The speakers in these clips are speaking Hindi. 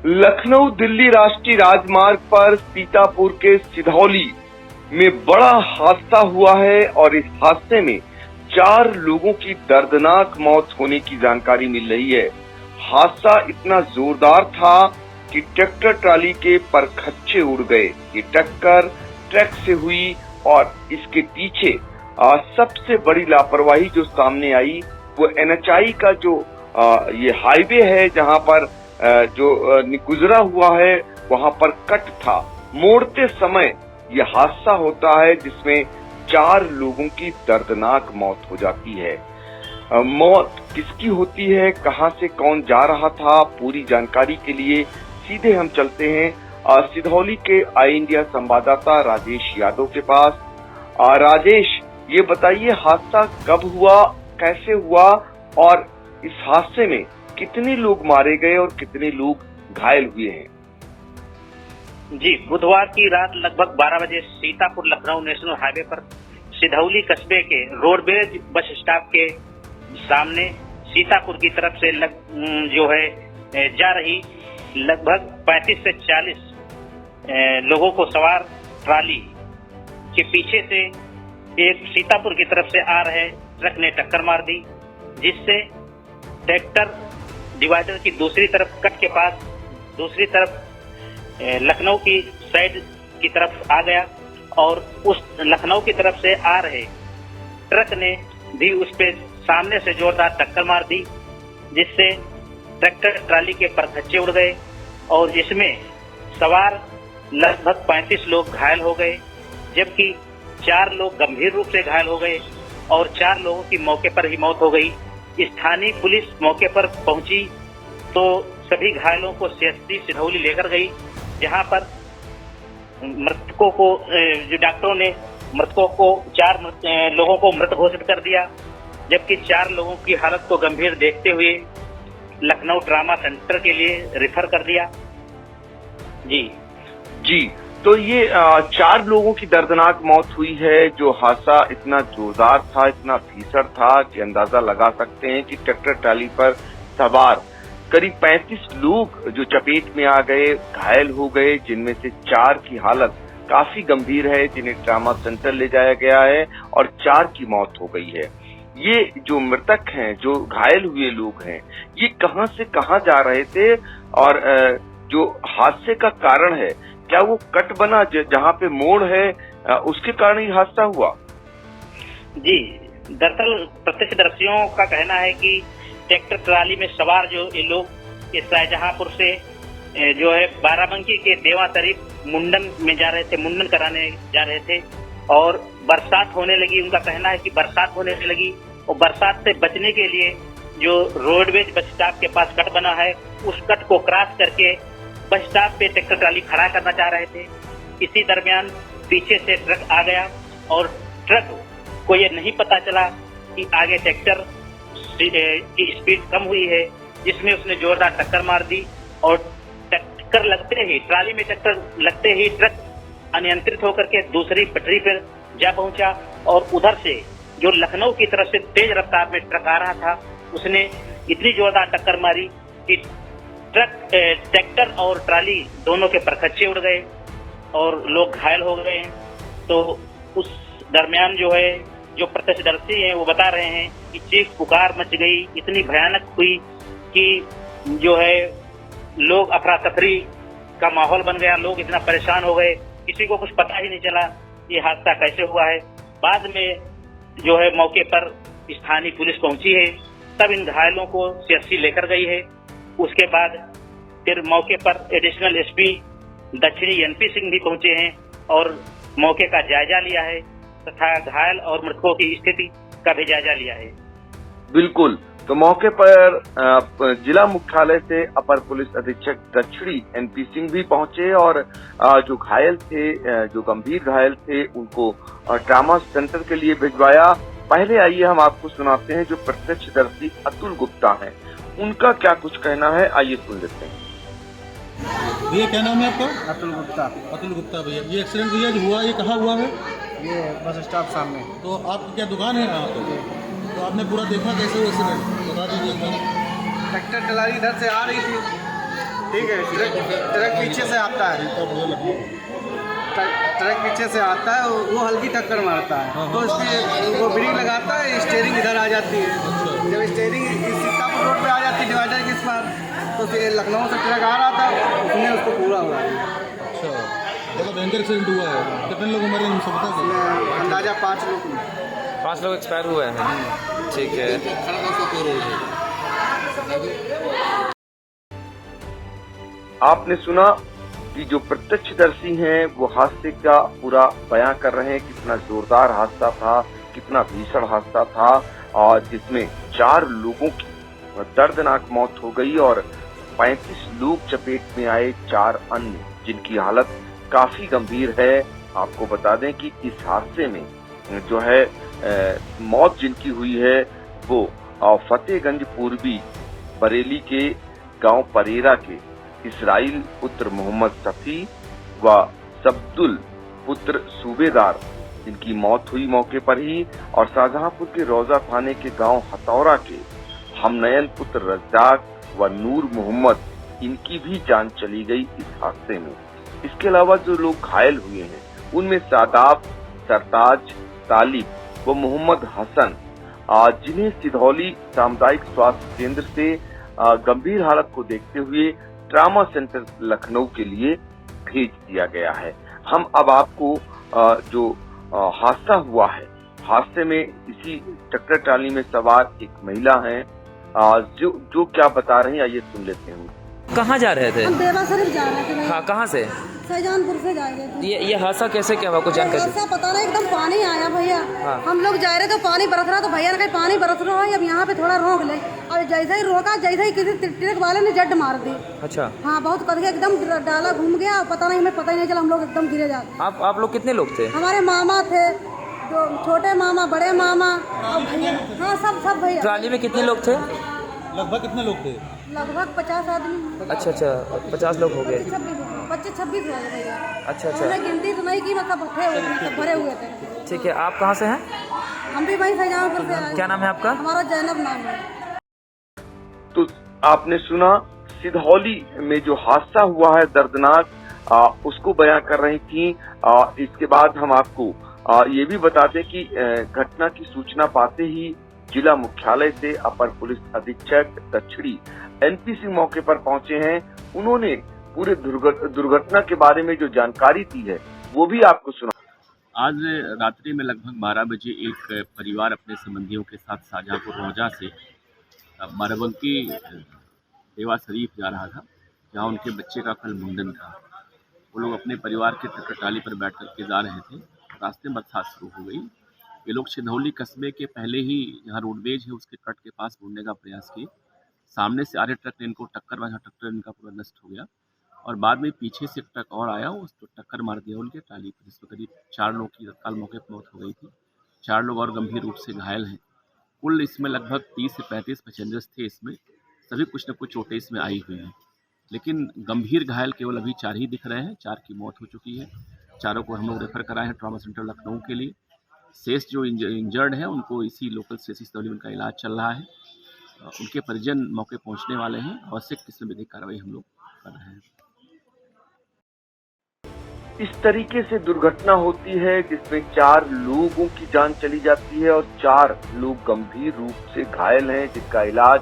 लखनऊ दिल्ली राष्ट्रीय राजमार्ग पर सीतापुर के सिधौली में बड़ा हादसा हुआ है और इस हादसे में 4 लोगों की दर्दनाक मौत होने की जानकारी मिल रही है। हादसा इतना जोरदार था कि ट्रैक्टर ट्राली के परखच्चे उड़ गए। ये टक्कर ट्रक से हुई और इसके पीछे सबसे बड़ी लापरवाही जो सामने आई वो NHI का जो ये हाईवे है जहां पर जो गुजरा हुआ है वहां पर कट था। मोड़ते समय ये हादसा होता है जिसमें 4 लोगों की दर्दनाक मौत हो जाती है। मौत किसकी होती है, कहां से कौन जा रहा था, पूरी जानकारी के लिए सीधे हम चलते हैं सिधौली के आई इंडिया संवाददाता राजेश यादव के पास। राजेश, ये बताइए हादसा कब हुआ, कैसे हुआ और इस हादसे में कितने लोग मारे गए और कितने लोग घायल हुए हैं? जी, बुधवार की रात लगभग 12 बजे सीतापुर लखनऊ नेशनल हाईवे पर सिधौली कस्बे के रोडवेज बस स्टॉप के सामने सीतापुर की तरफ से जो है जा रही लगभग 35 से 40 लोगों को सवार ट्राली के पीछे से एक सीतापुर की तरफ से आ रहे ट्रक ने टक्कर मार दी, जिससे ट्रैक्टर डिवाइडर की दूसरी तरफ कट के पास दूसरी तरफ लखनऊ की साइड की तरफ आ गया और उस लखनऊ की तरफ से आ रहे ट्रक ने भी उस पे सामने से जोरदार टक्कर मार दी, जिससे ट्रैक्टर ट्राली के परखच्चे उड़ गए और इसमें सवार लगभग 35 लोग घायल हो गए, जबकि 4 लोग गंभीर रूप से घायल हो गए और 4 लोगों की मौके पर ही मौत हो गई। स्थानीय पुलिस मौके पर पहुंची तो सभी घायलों को CHC सिधौली लेकर गई, जहां पर मृतकों को जो डॉक्टरों ने मृतकों को 4 लोगों को मृत घोषित कर दिया, जबकि 4 लोगों की हालत को गंभीर देखते हुए लखनऊ ट्रामा सेंटर के लिए रेफर कर दिया। जी, तो ये 4 लोगों की दर्दनाक मौत हुई है। जो हादसा इतना जोरदार था, इतना भीषण था कि अंदाजा लगा सकते हैं कि ट्रैक्टर ट्राली पर सवार करीब 35 लोग जो चपेट में आ गए, घायल हो गए, जिनमें से 4 की हालत काफी गंभीर है, जिन्हें ट्रामा सेंटर ले जाया गया है और 4 की मौत हो गई है। ये जो मृतक हैं, जो घायल हुए लोग हैं, ये कहां से कहां जा रहे थे और जो हादसे का कारण है, क्या वो कट बना जहां पे मोड़ है उसके कारण ही हादसा हुआ? जी, दरअसल प्रत्यक्षदर्शियों का कहना है कि ट्रैक्टर ट्राली में सवार जो ये लोग इस शाहजहांपुर से जो है बाराबंकी के देवा शरीफ मुंडन में जा रहे थे, मुंडन कराने जा रहे थे और बरसात होने लगी। उनका कहना है कि बरसात होने लगी और बरसात से बचने के लिए जो रोडवेज बस स्टॉप के पास कट बना है उस कट को क्रॉस करके बस स्टॉप पे ट्रैक्टर ट्राली खड़ा करना चाह रहे थे। इसी दरमियान पीछे से ट्रक आ गया और ट्रक को ये नहीं पता चला कि आगे ट्रैक्टर की स्पीड कम हुई है, जिसमें उसने जोरदार टक्कर मार दी और टक्कर लगते ही ट्राली में टक्कर लगते ही ट्रक अनियंत्रित होकर के दूसरी पटरी पर जा पहुंचा और उधर से जो लखनऊ की तरफ से तेज रफ्तार में ट्रक आ रहा था उसने इतनी जोरदार टक्कर मारी कि ट्रैक्टर और ट्राली दोनों के परखच्चे उड़ गए और लोग घायल हो गए हैं। तो उस दरमियान जो है जो प्रत्यक्षदर्शी हैं वो बता रहे हैं कि चीख पुकार मच गई, इतनी भयानक हुई कि जो है लोग अफरा तफरी का माहौल बन गया, लोग इतना परेशान हो गए, किसी को कुछ पता ही नहीं चला ये हादसा कैसे हुआ है। बाद में जो है मौके पर स्थानीय पुलिस पहुंची है, तब इन घायलों को CHC लेकर गई है। उसके बाद फिर मौके पर एडिशनल SP दक्षिणी NP सिंह भी पहुंचे हैं और मौके का जायजा लिया है तथा घायल और मृतकों की स्थिति का भी जायजा लिया है। बिल्कुल, तो मौके पर जिला मुख्यालय से अपर पुलिस अधीक्षक दक्षिणी NP सिंह भी पहुंचे और जो घायल थे, जो गंभीर घायल थे, उनको ट्रामा सेंटर के लिए भिजवाया। पहले आइए हम आपको सुनाते हैं जो प्रत्यक्षदर्शी अतुल गुप्ता हैं, उनका क्या कुछ कहना है, आइए सुन लेते हैं। भैया क्या नाम है आपका? अतुल गुप्ता। अतुल गुप्ता भैया, ये एक्सीडेंट भैया जो हुआ ये कहाँ हुआ है? ये बस स्टॉप सामने। तो आपकी क्या दुकान है यहाँ पे? तो आपने पूरा देखा कैसे हुआ एक्सीडेंट, बता दीजिए। ट्रैक्टर ट्राली इधर से आ रही थी ठीक है, ट्रक पीछे से आता है, ट्रक पीछे से आता है, वो हल्की टक्कर मारता है, तो इसकी वो ब्रेक लगाता है, स्टीयरिंग इधर आ जाती है। जब स्टीयरिंग सीतापुर रोड पे आ जाती है डिवाइडर के इस पार, तो फिर लखनऊ से ट्रक आ रहा था, उसने उसको पूरा हुआ। अच्छा, बहुत भयंकर एक्सीडेंट हुआ है। कितने लोग मरे हैं पता है? अंदाजा 5 लोग एक्सपायर हुए हैं। ठीक है। आपने सुना कि जो प्रत्यक्षदर्शी हैं वो हादसे का पूरा बयां कर रहे हैं, कितना जोरदार हादसा था, कितना भीषण हादसा था, और जिसमें 4 लोगों की दर्दनाक मौत हो गई और 35 लोग चपेट में आए, 4 अन्य जिनकी हालत काफी गंभीर है। आपको बता दें कि इस हादसे में जो है मौत जिनकी हुई है वो फतेहगंज पूर्वी बरेली के गांव परेरा के इसराइल पुत्र मोहम्मद सफी व सब्दुल पुत्र सूबेदार, जिनकी मौत हुई मौके पर ही, और शाहजहांपुर के रोजा थाने के गांव हथौरा के हमनयन पुत्र रज्जाक व नूर मोहम्मद, इनकी भी जान चली गई इस हादसे में। इसके अलावा जो लोग घायल हुए हैं उनमें सादाब, सरताज, तालिब व मोहम्मद हसन, जिन्हें सिधौली सामुदायिक स्वास्थ्य केंद्र से गंभीर हालत को देखते हुए ट्रामा सेंटर लखनऊ के लिए भेज दिया गया है। हम अब आपको जो हादसा हुआ है, हादसे में इसी ट्रैक्टर ट्राली में सवार एक महिला हैं, जो क्या बता रही हैं, आइए सुन लेते हैं। कहाँ जा रहे थे? हम देवा शरीफ जा रहे थे। हाँ, कहाँ से? शाहजहांपुर से जा रहे थे। ये हादसा कैसे क्या हुआ, कुछ जानकारी? हादसा पता नहीं, एकदम पानी आया भैया। हाँ। हम लोग जा रहे थे, पानी बरस रहा, तो भैया ने कहा पानी बरस रहा है, अब यहाँ पे थोड़ा रोक ले। और जैसे ही रोका, जैसे ही किसी ट्रक वाले ने जड मार दी। अच्छा। हाँ, बहुत कदे एकदम डाला घूम गया, पता नहीं, हमें पता ही नहीं चला, हम लोग एकदम गिरे जाते। आप लोग कितने लोग थे? हमारे मामा थे, जो छोटे मामा, बड़े मामा और भैया। हाँ, सब भैया। ट्राली में कितने लोग थे? लगभग कितने लोग थे? लगभग 50 आदमी। अच्छा, 50 लोग हो गए। 25-26 हो गए भैया। अच्छा। हमने गिनती तो नहीं की, मतलब सब भरे हुए थे। ठीक है, आप कहाँ से हैं? हम भी वहीं शाहजहांपुर से आए। क्या नाम है आपका? हमारा जैनब नाम है। तो आपने सुना सिधौली में जो हादसा हुआ है दर्दनाक, उसको बयां कर रही थी। इसके बाद हम आपको ये भी बताते कि घटना की सूचना पाते ही जिला मुख्यालय से अपर पुलिस अधीक्षक दक्षिणी NP सिंह मौके पर पहुंचे हैं। उन्होंने पूरे दुर्घटना के बारे में जो जानकारी दी है वो भी आपको सुना। आज रात्रि में लगभग 12 बजे एक परिवार अपने संबंधियों के साथ शाहजहांपुर रोजा से बाराबंकी देवा शरीफ जा रहा था, जहां उनके बच्चे का कल मुंडन था। वो लोग अपने परिवार के ट्रैक्टर ट्राली पर बैठ करके जा रहे थे। रास्ते में बरसात शुरू हो गई। ये लोग सिधौली कस्बे के पहले ही जहाँ रोडवेज है उसके कट के पास मुड़ने का प्रयास किए। सामने से आ रहे ट्रक ने इनको टक्कर मारा, ट्रैक्टर इनका पूरा नष्ट हो गया, और बाद में पीछे से एक ट्रक और आया, उसको टक्कर मार दिया उनके ट्राली पर, जिसमें करीब 4 लोग की तत्काल मौके पर मौत हो गई थी। 4 लोग और गंभीर रूप से घायल हैं। कुल इसमें लगभग 30 से 35 पैसेंजर्स थे। इसमें सभी कुछ न कुछ चोटें इसमें आई हुई हैं, लेकिन गंभीर घायल केवल अभी 4 ही दिख रहे हैं। 4 की मौत हो चुकी है। चारों को हम लोग रेफर कराए हैं ट्रॉमा सेंटर लखनऊ के लिए। शेष जो इंजर्ड हैं उनको इसी लोकल सीएचसी सिधौली में उनका इलाज चल रहा है। उनके परिजन मौके पहुंचने वाले हैं। आवश्यक किस्म विधिक कार्रवाई हम लोग कर रहे हैं। इस तरीके से दुर्घटना होती है जिसमें 4 लोगों की जान चली जाती है और 4 लोग गंभीर रूप से घायल हैं, जिनका इलाज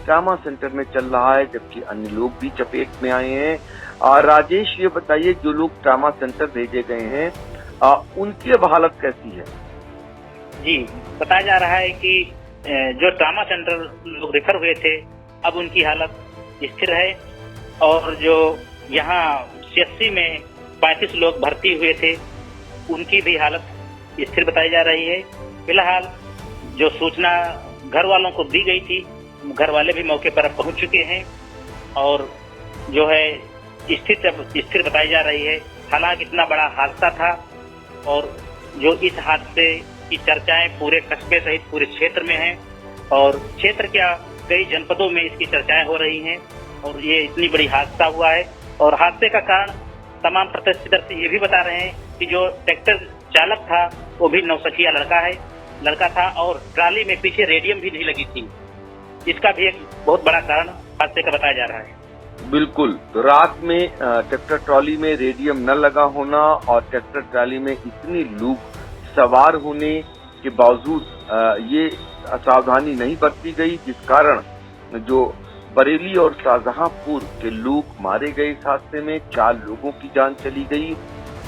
ट्रामा सेंटर में चल रहा है, जबकि अन्य लोग भी चपेट में आए हैं। राजेश, ये बताइए, जो लोग ट्रामा सेंटर भेजे गए हैं उनकी अब हालत कैसी है? जी, बताया जा रहा है कि जो ट्रामा सेंटर लोग रेफर हुए थे अब उनकी हालत स्थिर है, और जो यहाँ सीएचसी में 35 लोग भर्ती हुए थे उनकी भी हालत स्थिर बताई जा रही है। फिलहाल जो सूचना घर वालों को दी गई थी, घर वाले भी मौके पर पहुंच चुके हैं और जो है स्थिर बताई जा रही है। हालांकि इतना बड़ा हादसा था और जो इस हादसे की चर्चाएं पूरे कस्बे सहित पूरे क्षेत्र में हैं, और क्षेत्र क्या कई जनपदों में इसकी चर्चाएं हो रही हैं, और ये इतनी बड़ी हादसा हुआ है। और हादसे का कारण तमाम प्रत्यक्षदर्शी ये भी बता रहे हैं कि जो ट्रैक्टर चालक था वो भी नौसखिया लड़का था, और ट्राली में पीछे रेडियम भी नहीं लगी थी। इसका भी एक बहुत बड़ा कारण हादसे का बताया जा रहा है। बिल्कुल, तो रात में ट्रैक्टर ट्रॉली में रेडियम न लगा होना और ट्रैक्टर ट्रॉली में इतने लोग सवार होने के बावजूद ये सावधानी नहीं बरती गई, जिस कारण जो बरेली और शाहजहांपुर के लोग मारे गए इस हादसे में 4 लोगों की जान चली गई।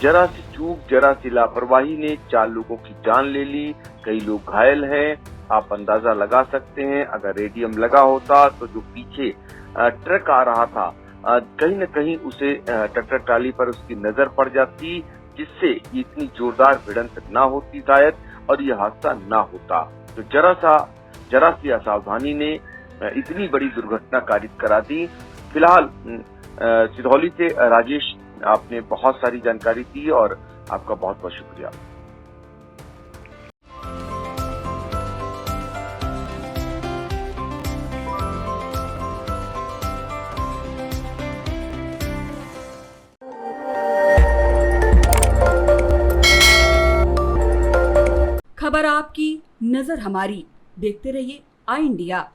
जरा सी चूक, जरा सी लापरवाही ने 4 लोगों की जान ले ली, कई लोग घायल हैं। आप अंदाजा लगा सकते हैं, अगर रेडियम लगा होता तो जो पीछे ट्रक आ रहा था कहीं न कहीं उसे ट्रैक्टर ट्राली पर उसकी नजर पड़ जाती, जिससे इतनी जोरदार भिड़ंत ना होती शायद और यह हादसा ना होता। तो जरा सी असावधानी ने इतनी बड़ी दुर्घटना कारित करा दी। फिलहाल सिधौली से राजेश, आपने बहुत सारी जानकारी दी और आपका बहुत बहुत शुक्रिया। खबर आपकी, नजर हमारी। देखते रहिए आई इंडिया।